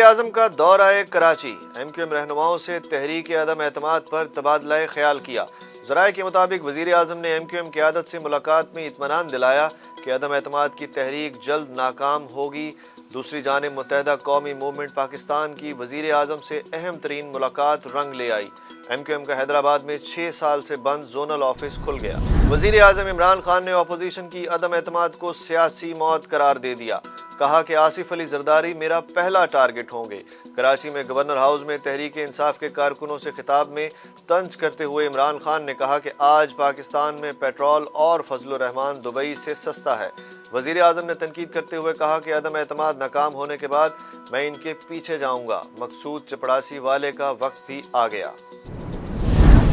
वज़ीर-ए-आज़म का दौरा कराची, MQM रहनुमाओं से तहरीक अदम एतमाद पर तबादला ख्याल किया। ज़राए के मुताबिक वज़ीर-ए-आज़म ने MQM क़यादत से मुलाकात में इत्मीनान दिलाया कि अदम एतमाद की तहरीक जल्द नाकाम होगी। दूसरी जानिब मुत्तहिदा कौमी मूवमेंट पाकिस्तान की वज़ीर-ए-आज़म से अहम तरीन मुलाकात रंग ले आई। MQM का हैदराबाद में 6 साल से बंद जोनल ऑफिस खुल गया। वज़ीर-ए-आज़म इमरान खान ने अपोजिशन की अदम एतमाद को सियासी मौत करार दे दिया। कहा कि आसिफ अली जरदारी मेरा पहला टारगेट होंगे। कराची में गवर्नर हाउस में तहरीक इंसाफ के कारकुनों से खिताब में तंज करते हुए इमरान खान ने कहा कि आज पाकिस्तान में पेट्रोल और फजलुर रहमान दुबई से सस्ता है। वज़ीर-ए-आज़म ने तनकीद करते हुए कहा कि अदम एतमाद नाकाम होने के बाद मैं इनके पीछे जाऊंगा। मकसूद चपड़ासी वाले का वक्त भी आ गया।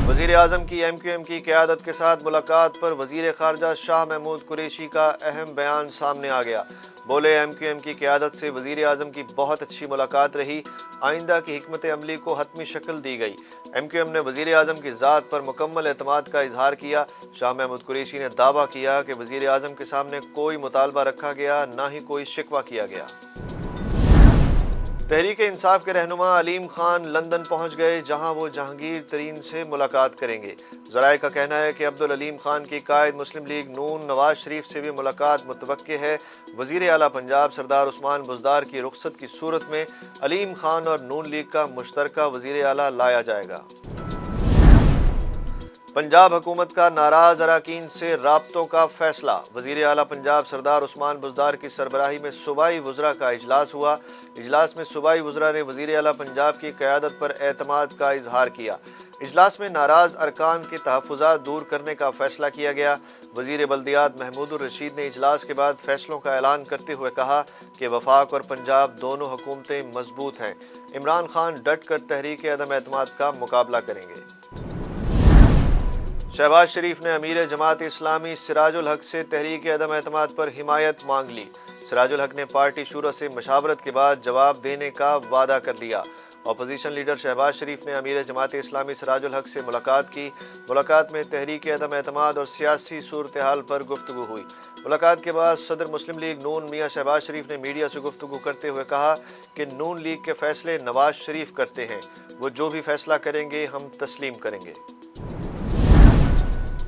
वज़ीर-ए-आज़म की MQM की क़यादत के साथ मुलाकात पर वज़ीर ख़ारजा शाह महमूद कुरैशी का अहम बयान सामने आ गया। बोले, MQM की क़यादत से वज़ीर-ए-आज़म की बहुत अच्छी मुलाकात रही। आइंदा की हिकमत अमली को हतमी शक्ल दी गई। MQM ने वज़ीर-ए-आज़म की ज़ात पर मुकम्मल एतमाद का इजहार किया। शाह महमूद कुरैशी ने दावा किया कि वज़ीर-ए-आज़म के सामने कोई मुतालबा रखा गया, ना ही कोई शिकवा किया गया। तहरीक इंसाफ के रहनुमा अलीम खान लंदन पहुंच गए, जहां वो जहांगीर तरीन से मुलाकात करेंगे। ज़राए का कहना है कि अब्दुल अलीम खान की कायद मुस्लिम लीग नून नवाज शरीफ से भी मुलाकात मुतवक्के है। वज़ीर आला पंजाब सरदार उस्मान बुज़दार की रुखसत की सूरत में अलीम खान और नून लीग का मुश्तरका वज़ीर आला लाया जाएगा। पंजाब हुकूमत का नाराज अरकान से राब्तों का फैसला। वज़ीर आला पंजाब सरदार उस्मान बुज़दार की सरबराही में सूबाई वज़रा का इजलास हुआ। इजलास में सूबाई वज़रा ने वज़ीर आला पंजाब की क़यादत पर एतमाद का इजहार किया। इजलास में नाराज़ अरकान के तहफ़्फ़ुज़ात दूर करने का फ़ैसला किया गया। वज़ीर बल्दियात महमूदुर रशीद ने इजलास के बाद फ़ैसलों का ऐलान करते हुए कहा कि वफाक और पंजाब दोनों हुकूमतें मजबूत हैं। इमरान खान डट कर तहरीक अदम एतमाद का मुकाबला करेंगे। शहबाज शरीफ ने अमीर जमात इस्लामी सिराजुल हक से तहरीक अदम एतमाद पर हिमायत मांग ली। सिराजुल हक ने पार्टी शूरा से मशावरत के बाद जवाब देने का वादा कर लिया। अपोजिशन लीडर शहबाज शरीफ ने अमीर जमात इस्लामी सिराजुल हक से मुलाकात की। मुलाकात में तहरीक अदम एतमाद और सियासी सूरत हाल पर गुफ्तगू हुई। मुलाकात के बाद सदर मुस्लिम लीग नून मियाँ शहबाज शरीफ ने मीडिया से गुफ्तगू करते हुए कहा कि नून लीग के फैसले नवाज शरीफ करते हैं, वो जो भी फैसला करेंगे हम तस्लीम करेंगे।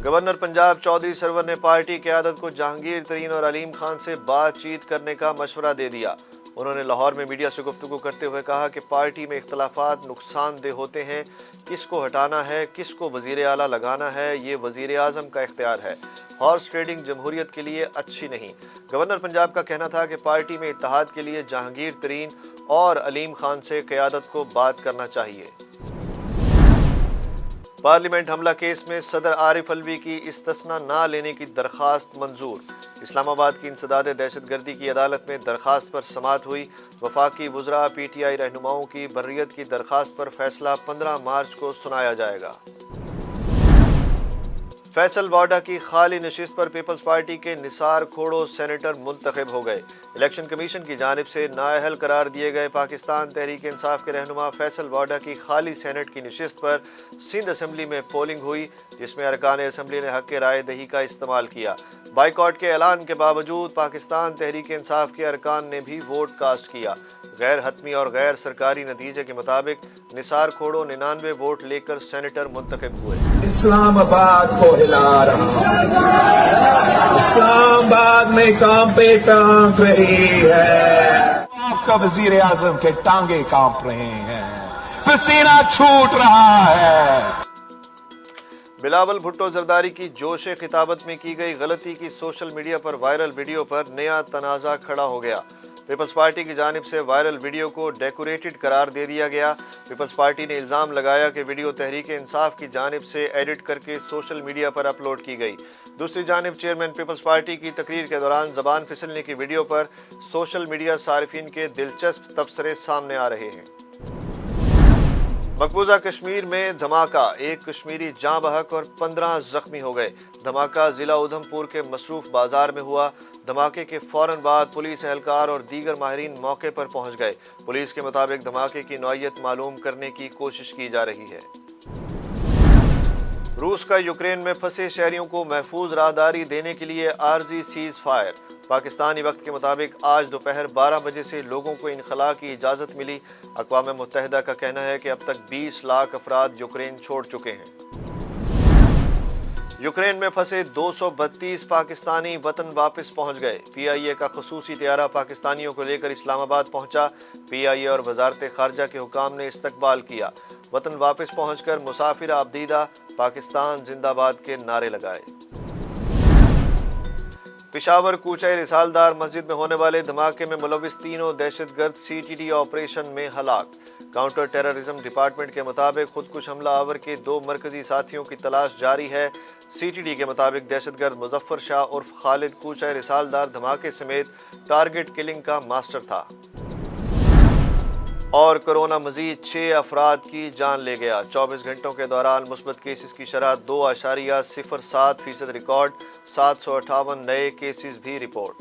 गवर्नर पंजाब चौधरी सरवर ने पार्टी क़यादत को जहांगीर तरीन और अलीम खान से बातचीत करने का मशवरा दे दिया। उन्होंने लाहौर में मीडिया से गुफ्तगू करते हुए कहा कि पार्टी में इख्तलाफात नुकसानदेह होते हैं, किसको हटाना है, किसको वज़ीर आला लगाना है, ये वज़ीर आज़म का इख्तियार है। हॉर्स ट्रेडिंग जमहूरियत के लिए अच्छी नहीं। गवर्नर पंजाब का कहना था कि पार्टी में इत्तेहाद के लिए जहांगीर तरीन और अलीम खान से क़यादत को बात करना चाहिए। पार्लियामेंट हमला केस में सदर आरिफ अलवी की इस्तिस्ना ना लेने की दरख्वास्त मंजूर। इस्लामाबाद की इंसदाद दहशतगर्दी की अदालत में दरख्वास्त पर समाअत हुई। वफाकी वज़रा PTI रहनुमाओं की बर्रियत की दरख्वास्त पर फैसला 15 मार्च को सुनाया जाएगा। फैसल वाडा की खाली नशिस्त पर पीपल्स पार्टी के निसार खोड़ो सेनेटर मुंतखब हो गए। इलेक्शन कमीशन की जानिब से नाअहल करार दिए गए पाकिस्तान तहरीक इंसाफ के रहनुमा फैसल वाडा की खाली सेनेट की नशिस्त पर सिंध असम्बली में पोलिंग हुई, जिसमें अरकान असम्बली ने हक़ राय दही का इस्तेमाल किया। बाइकॉट के ऐलान के बावजूद पाकिस्तान तहरीक इंसाफ के अरकान ने भी वोट कास्ट किया। गैर हतमी और गैर सरकारी नतीजे के मुताबिक निसार खोड़ो 99 वोट लेकर सेनेटर मुंतखब हुए। इस्लामाबाद को हिला रहा, इस्लामाबाद में काम पे टांग रही है। आपका वजीर आजम के टांगे कांप रहे हैं, पसीना छूट रहा है। बिलावल भुट्टो जरदारी की जोशे खिताबत में की गई गलती की सोशल मीडिया पर वायरल वीडियो पर नया तनाज़ा खड़ा हो गया। पीपल्स पार्टी की जानिब से वायरल वीडियो को डेकोरेटेड करार दे दिया गया। पीपल्स पार्टी ने इल्ज़ाम लगाया कि वीडियो तहरीक इंसाफ की जानिब से एडिट करके सोशल मीडिया पर अपलोड की गई। दूसरी जानिब चेयरमैन पीपल्स पार्टी की तकरीर के दौरान ज़बान फिसलने की वीडियो पर सोशल मीडिया सारिफिन के दिलचस्प तबसरे सामने आ रहे हैं। मकबूजा कश्मीर में धमाका, एक कश्मीरी जाँ बहक और 15 जख्मी हो गए। धमाका जिला उधमपुर के मसरूफ बाजार में हुआ। धमाके के फौरन बाद पुलिस एहलकार और दीगर माहिरीन मौके पर पहुंच गए। पुलिस के मुताबिक धमाके की नौइयत मालूम करने की कोशिश की जा रही है। रूस का यूक्रेन में फंसे शहरियों को महफूज राहदारी देने के लिए आर्जी सीज फायर। پاکستانی وقت کے مطابق آج دوپہر 12 بجے سے لوگوں کو انخلاء کی اجازت ملی۔ اقوام متحدہ کا کہنا ہے کہ اب تک 20 لاکھ افراد یوکرین چھوڑ چکے ہیں۔ یوکرین میں پھنسے 232 پاکستانی وطن واپس پہنچ گئے۔ پی آئی اے کا خصوصی طیارہ پاکستانیوں کو لے کر اسلام آباد پہنچا۔ پی آئی اے اور وزارت خارجہ کے حکام نے استقبال کیا۔ وطن واپس پہنچ کر مسافر آبدیدہ پاکستان زندہ باد کے نعرے لگائے۔ پشاور کوچہ رسالدار مسجد میں ہونے والے دھماکے میں ملوث تینوں دہشت گرد سی ٹی ڈی آپریشن میں ہلاک۔ کاؤنٹر ٹیررزم ڈپارٹمنٹ کے مطابق خودکش حملہ آور کے 2 مرکزی ساتھیوں کی تلاش جاری ہے۔ سی ٹی ڈی کے مطابق دہشت گرد مظفر شاہ عرف خالد کوچہ رسالدار دھماکے سمیت ٹارگٹ کلنگ کا ماسٹر تھا۔ اور کورونا مزید 6 افراد کی جان لے گیا۔ 24 گھنٹوں کے دوران مثبت کیسز کی شرح 2.07% ریکارڈ، 758 نئے کیسز بھی رپورٹ۔